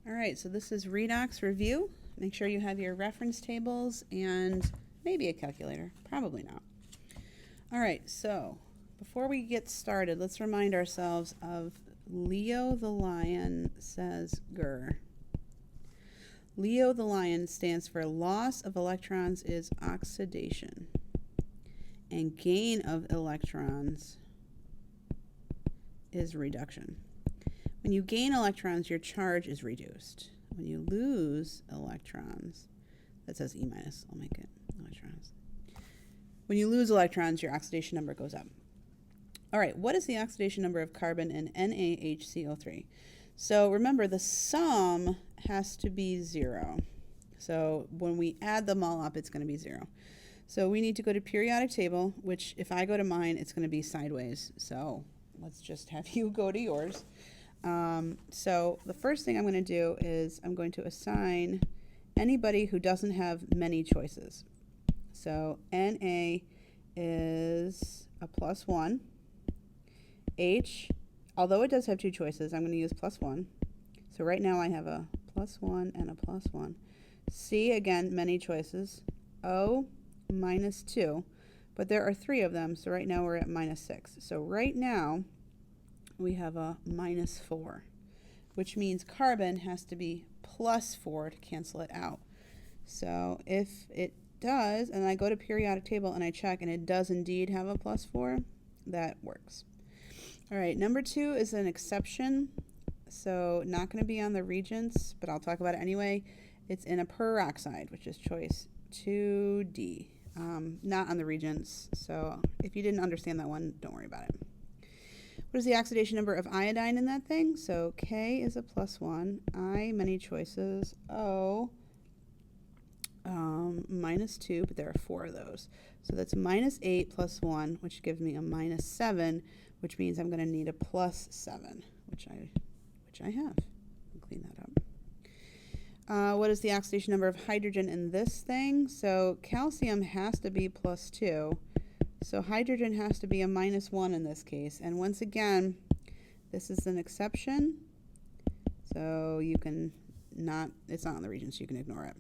All right, so this is Redox review. Make sure you have your reference tables and maybe a calculator. Probably not. All right, so before we get started, let's remind ourselves of Leo the Lion says grr. Leo the Lion stands for loss of electrons is oxidation, and gain of electrons is reduction. When you gain electrons, your charge is reduced. When you lose electrons, that says E minus, I'll make it electrons. When you lose electrons, your oxidation number goes up. All right, what is the oxidation number of carbon in NaHCO3? So remember, the sum has to be 0. So when we add them all up, it's going to be 0. So we need to go to periodic table, which if I go to mine, it's going to be sideways. So let's just have you go to yours. So the first thing I'm going to do is I'm going to assign anybody who doesn't have many choices. So Na is a +1. H, although it does have 2 choices, I'm going to use +1. So right now I have a +1 and a +1. C, again, many choices. O, -2. But there are 3 of them, so right now we're at -6. So right now we have a -4, which means carbon has to be +4 to cancel it out. So if it does, and I go to periodic table and I check and it does indeed have a +4, that works. All right, number 2 is an exception. So not going to be on the reagents, but I'll talk about it anyway. It's in a peroxide, which is choice 2D. Not on the reagents, so if you didn't understand that one, don't worry about it. What is the oxidation number of iodine in that thing? So K is a +1, I, many choices, O, -2, but there are 4 of those. So that's -8 + 1, which gives me a -7, which means I'm going to need a +7, which I have. I'll clean that up. What is the oxidation number of hydrogen in this thing? So calcium has to be +2. So hydrogen has to be a -1 in this case. And once again, this is an exception. So you can not, it's not on the region, so you can ignore it.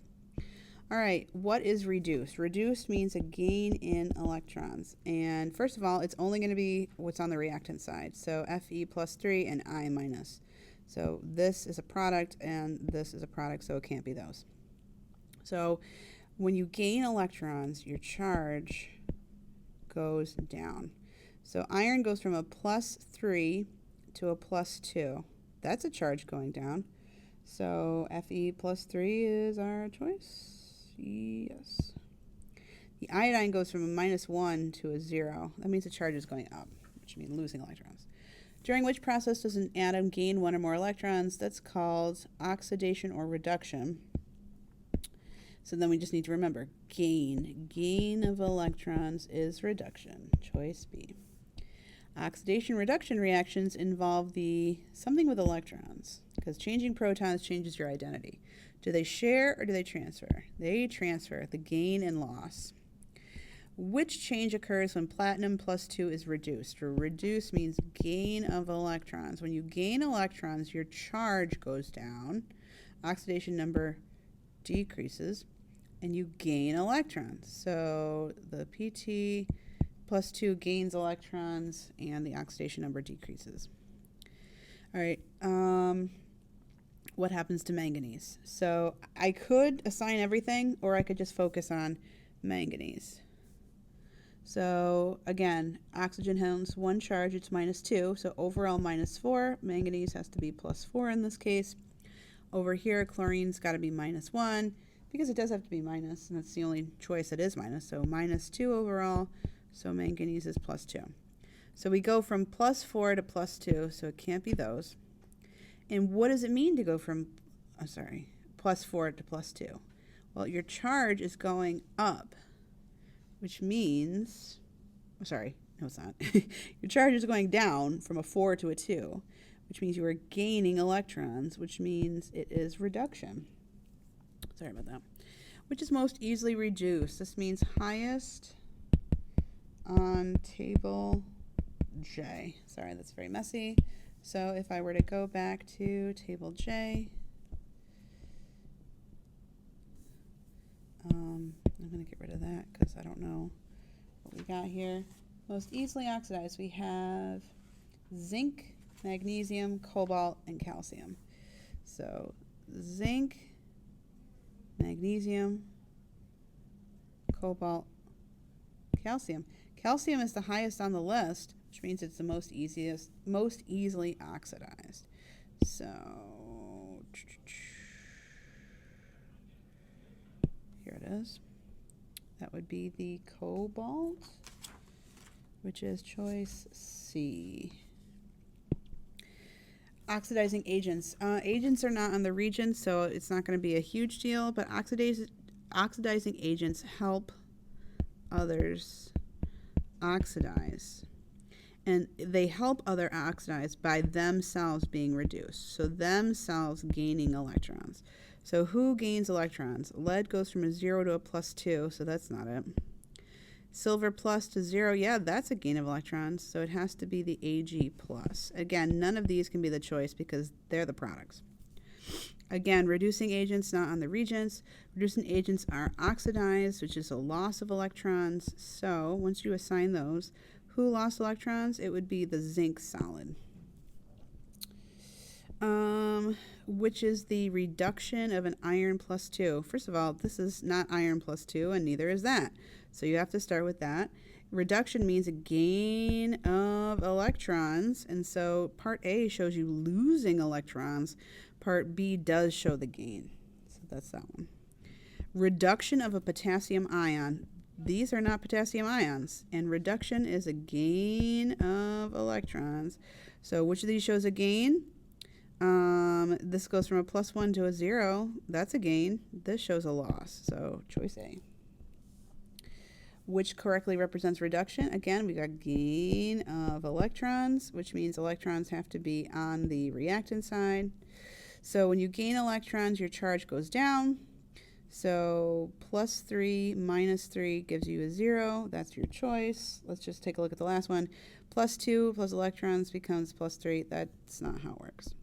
All right, what is reduced? Reduced means a gain in electrons. And first of all, it's only going to be what's on the reactant side. So Fe +3 and I minus. So this is a product and this is a product, so it can't be those. So when you gain electrons, your charge goes down. So iron goes from a +3 to a +2. That's a charge going down. So Fe +3 is our choice. Yes. The iodine goes from a -1 to a 0. That means the charge is going up, which means losing electrons. During which process does an atom gain 1 or more electrons? That's called oxidation or reduction. So then we just need to remember, gain of electrons is reduction, choice B. Oxidation-reduction reactions involve something with electrons, because changing protons changes your identity. Do they share or do they transfer? They transfer, the gain and loss. Which change occurs when platinum +2 is reduced? Reduce means gain of electrons. When you gain electrons, your charge goes down, oxidation number decreases, and you gain electrons. So the PT +2 gains electrons and the oxidation number decreases. All right, what happens to manganese? So I could assign everything, or I could just focus on manganese. So again, oxygen has 1 charge, it's -2, so overall -4. Manganese has to be +4 in this case. Over here, chlorine's got to be -1, because it does have to be minus, and that's the only choice that is minus. So -2 overall, so manganese is +2. So we go from +4 to +2, so it can't be those. And what does it mean to go from, +4 to +2? Well, your charge is going up, which means, no it's not. Your charge is going down from a 4 to a 2, which means you are gaining electrons, which means it is reduction. Sorry about that. Which is most easily reduced? This means highest on table J. Sorry, that's very messy. So if I were to go back to table J, I'm going to get rid of that because I don't know what we got here. Most easily oxidized, we have zinc, magnesium, cobalt, and calcium. So zinc, magnesium, cobalt, calcium. Calcium is the highest on the list, which means it's the most easily oxidized. So here it is. That would be the cobalt, which is choice C. Oxidizing agents. Agents are not on the region, so it's not going to be a huge deal, but oxidizing agents help others oxidize. And they help others oxidize by themselves being reduced. So themselves gaining electrons. So who gains electrons? Lead goes from a 0 to a +2, so that's not it. Silver plus to 0, yeah, that's a gain of electrons, so it has to be the Ag plus. Again, none of these can be the choice because they're the products. Again, reducing agents not on the regents. Reducing agents are oxidized, which is a loss of electrons. So once you assign those, who lost electrons? It would be the zinc solid. Which is the reduction of an iron +2. First of all, this is not iron +2, and neither is that. So you have to start with that. Reduction means a gain of electrons, and so part A shows you losing electrons. Part B does show the gain. So that's that one. Reduction of a potassium ion. These are not potassium ions, and reduction is a gain of electrons. So which of these shows a gain? This goes from a +1 to a 0. That's a gain. This shows a loss. So choice A. Which correctly represents reduction? Again, we got gain of electrons, which means electrons have to be on the reactant side. So when you gain electrons, your charge goes down. So +3 - 3 gives you a 0. That's your choice. Let's just take a look at the last one. +2 plus electrons becomes +3. That's not how it works.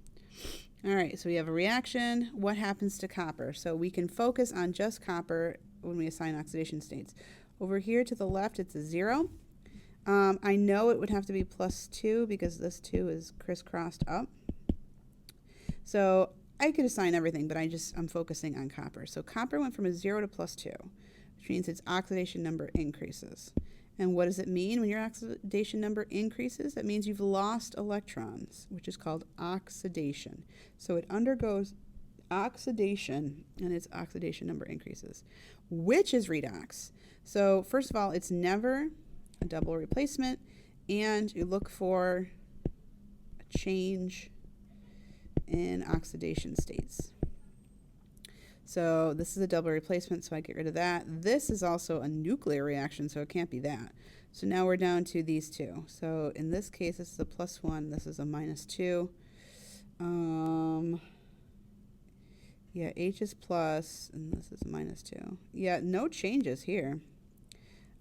All right, so we have a reaction. What happens to copper? So we can focus on just copper when we assign oxidation states. Over here to the left, it's a 0. I know it would have to be +2 because this 2 is crisscrossed up. So I could assign everything, but I'm focusing on copper. So copper went from a 0 to +2, which means its oxidation number increases. And what does it mean when your oxidation number increases? That means you've lost electrons, which is called oxidation. So it undergoes oxidation, and its oxidation number increases, which is redox. So first of all, it's never a double replacement, and you look for a change in oxidation states. So this is a double replacement, so I get rid of that. This is also a nuclear reaction, so it can't be that. So now we're down to these two. So in this case, this is a +1, this is a -2. Yeah, H is plus, and this is a -2. Yeah, no changes here.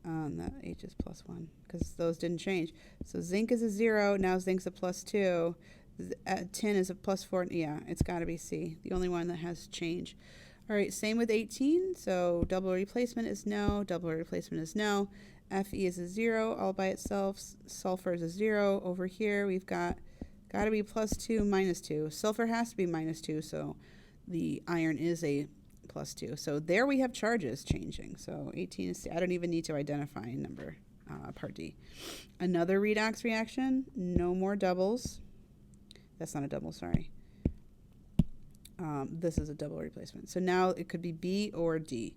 That H is +1, because those didn't change. So zinc is a 0, now zinc's a +2. Tin is a +4, yeah, it's got to be C, the only one that has change. All right, same with 18, so double replacement is no, double replacement is no. Fe is a 0 all by itself, sulfur is a 0. Over here we've got to be +2, -2. Sulfur has to be -2, so the iron is a +2. So there we have charges changing. So 18 is C. I don't even need to identify number, part D. Another redox reaction, no more doubles. That's not a double, sorry. This is a double replacement. So now it could be B or D.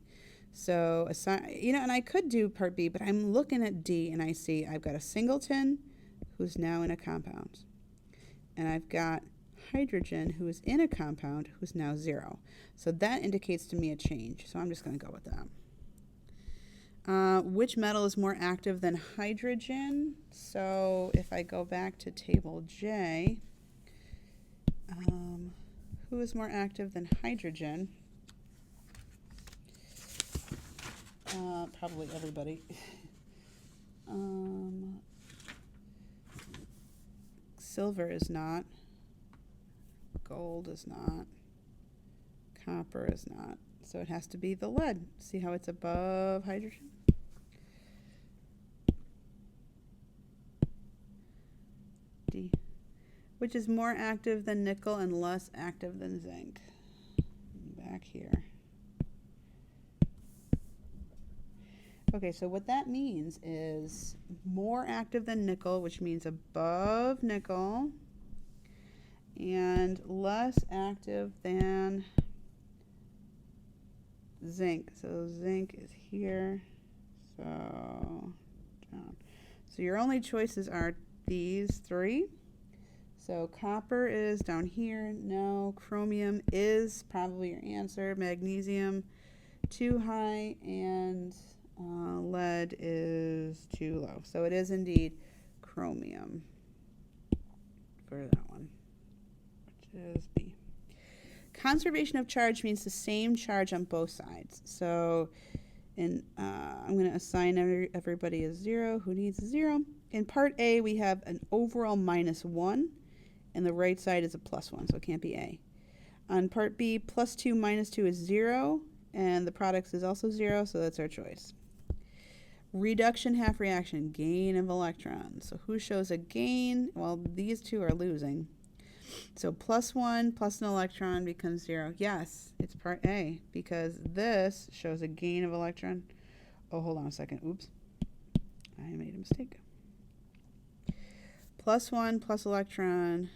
So, and I could do part B, but I'm looking at D and I see I've got a singleton who's now in a compound. And I've got hydrogen who is in a compound who's now 0. So that indicates to me a change. So I'm just going to go with that. Which metal is more active than hydrogen? So if I go back to table J, who is more active than hydrogen? Probably everybody. Silver is not. Gold is not. Copper is not. So it has to be the lead. See how it's above hydrogen? D. Which is more active than nickel and less active than zinc. Back here. Okay, so what that means is more active than nickel, which means above nickel, and less active than zinc. So zinc is here, so down. So your only choices are these three. So copper is down here. No, chromium is probably your answer. Magnesium, too high, and lead is too low. So it is indeed chromium for that one, which is B. Conservation of charge means the same charge on both sides. So I'm going to assign everybody a 0 who needs a 0. In part A, we have an overall -1, and the right side is a +1, so it can't be A. On part B, +2 -2 is 0, and the products is also 0, so that's our choice. Reduction half reaction, gain of electrons. So who shows a gain? Well, these two are losing. So +1 plus an electron becomes 0. Yes, it's part A, because this shows a gain of electron. Oh, hold on a second. Oops. I made a mistake. +1 plus electron.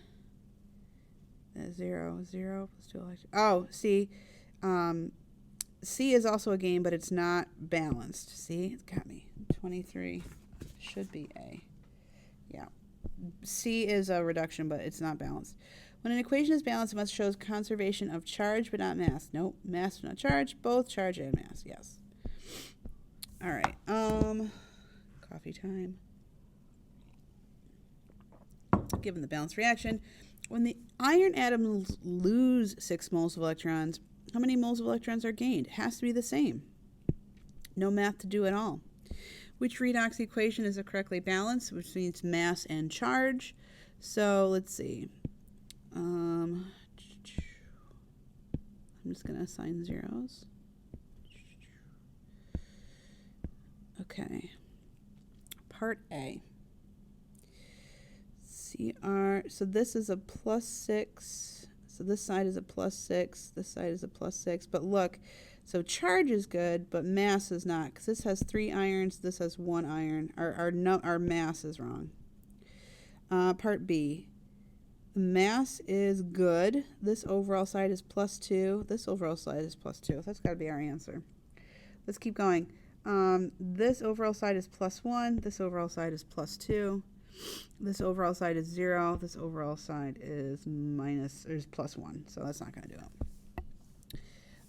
0, 0 plus 2 electrons. Oh, see, C is also a gain, but it's not balanced. See, it got me. 23 should be A. Yeah. C is a reduction, but it's not balanced. When an equation is balanced, it must show conservation of charge, but not mass. Nope, mass but not charge. Both charge and mass. Yes. All right. Coffee time. Given the balanced reaction, when the iron atoms lose 6 moles of electrons, how many moles of electrons are gained? It has to be the same. No math to do at all. Which redox equation is correctly balanced, which means mass and charge? So let's see. I'm just going to assign zeros. Okay. Part A. So this is a +6. So this side is a +6. This side is a +6. But look, so charge is good, but mass is not, because this has 3 irons. This has 1 iron. Our mass is wrong. Part B. Mass is good. This overall side is +2. This overall side is +2. That's got to be our answer. Let's keep going. This overall side is +1. This overall side is +2. This overall side is 0. This overall side is +1. So that's not going to do it.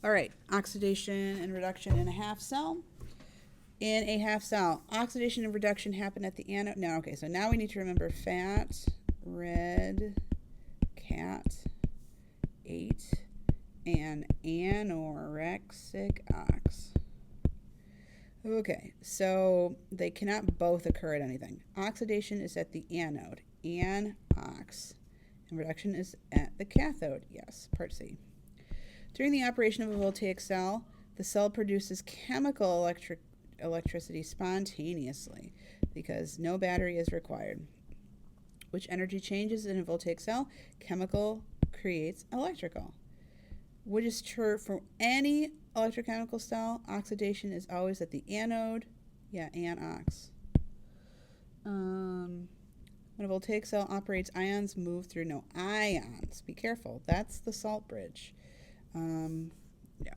All right. Oxidation and reduction in a half cell. In a half cell, oxidation and reduction happen at the anode. No, okay. So now we need to remember fat, red, cat, 8, and anorexic ox. Okay, so they cannot both occur at anything. Oxidation is at the anode, an-ox, and reduction is at the cathode. Yes, part C. During the operation of a voltaic cell, the cell produces chemical electricity spontaneously because no battery is required. Which energy changes in a voltaic cell? Chemical creates electrical. Which is true for any electrochemical cell. Oxidation is always at the anode. Yeah, an-ox. When a voltaic cell operates, ions move through. No, ions. Be careful. That's the salt bridge. Yeah.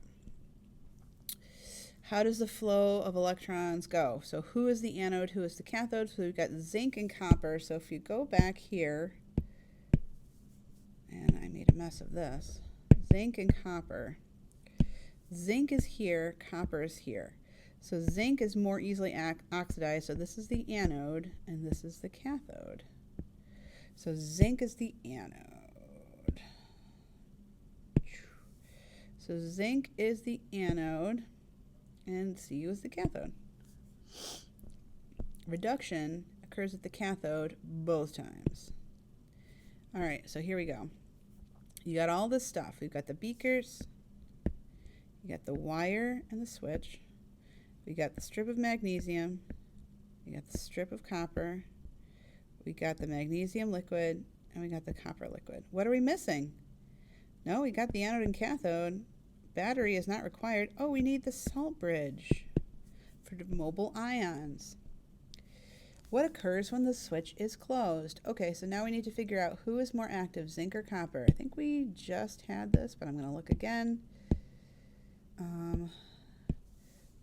How does the flow of electrons go? So who is the anode? Who is the cathode? So we've got zinc and copper. So if you go back here, and I made a mess of this. Zinc and copper. Zinc is here, copper is here. So zinc is more easily oxidized. So this is the anode, and this is the cathode. So zinc is the anode. So zinc is the anode, and Cu is the cathode. Reduction occurs at the cathode both times. All right, so here we go. You got all this stuff. We've got the beakers. We got the wire and the switch. We got the strip of magnesium. We got the strip of copper. We got the magnesium liquid, and we got the copper liquid. What are we missing? No, we got the anode and cathode. Battery is not required. Oh, we need the salt bridge for the mobile ions. What occurs when the switch is closed? Okay, so now we need to figure out who is more active, zinc or copper. I think we just had this, but I'm going to look again.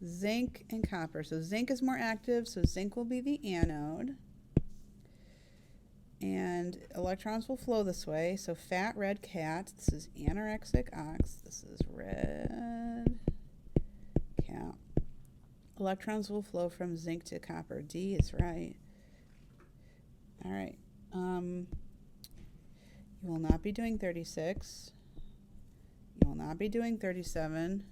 Zinc and copper. So zinc is more active, so zinc will be the anode. And electrons will flow this way. So fat, red, cat. This is anorexic ox. This is red cat. Electrons will flow from zinc to copper. D is right. All right. You will not be doing 36. You will not be doing 37.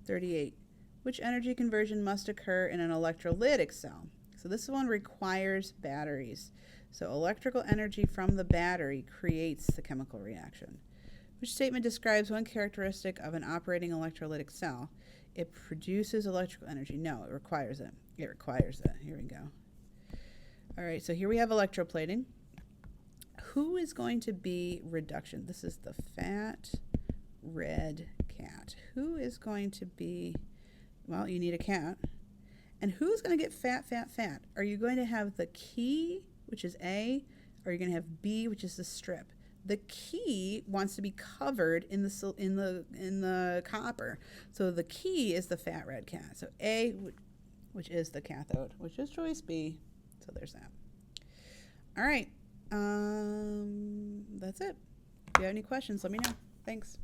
38. Which energy conversion must occur in an electrolytic cell? So this one requires batteries. So electrical energy from the battery creates the chemical reaction. Which statement describes one characteristic of an operating electrolytic cell? It produces electrical energy. No, it requires it. It requires it. Here we go. All right, so here we have electroplating. Who is going to be reduction? This is the fat red cat. Who is going to be, well, you need a cat. And who's going to get fat, fat, fat? Are you going to have the key, which is A, or are you going to have B, which is the strip? The key wants to be covered in the copper. So the key is the fat red cat. So A, which is the cathode, which is choice B. So there's that. All right. That's it. If you have any questions, let me know. Thanks.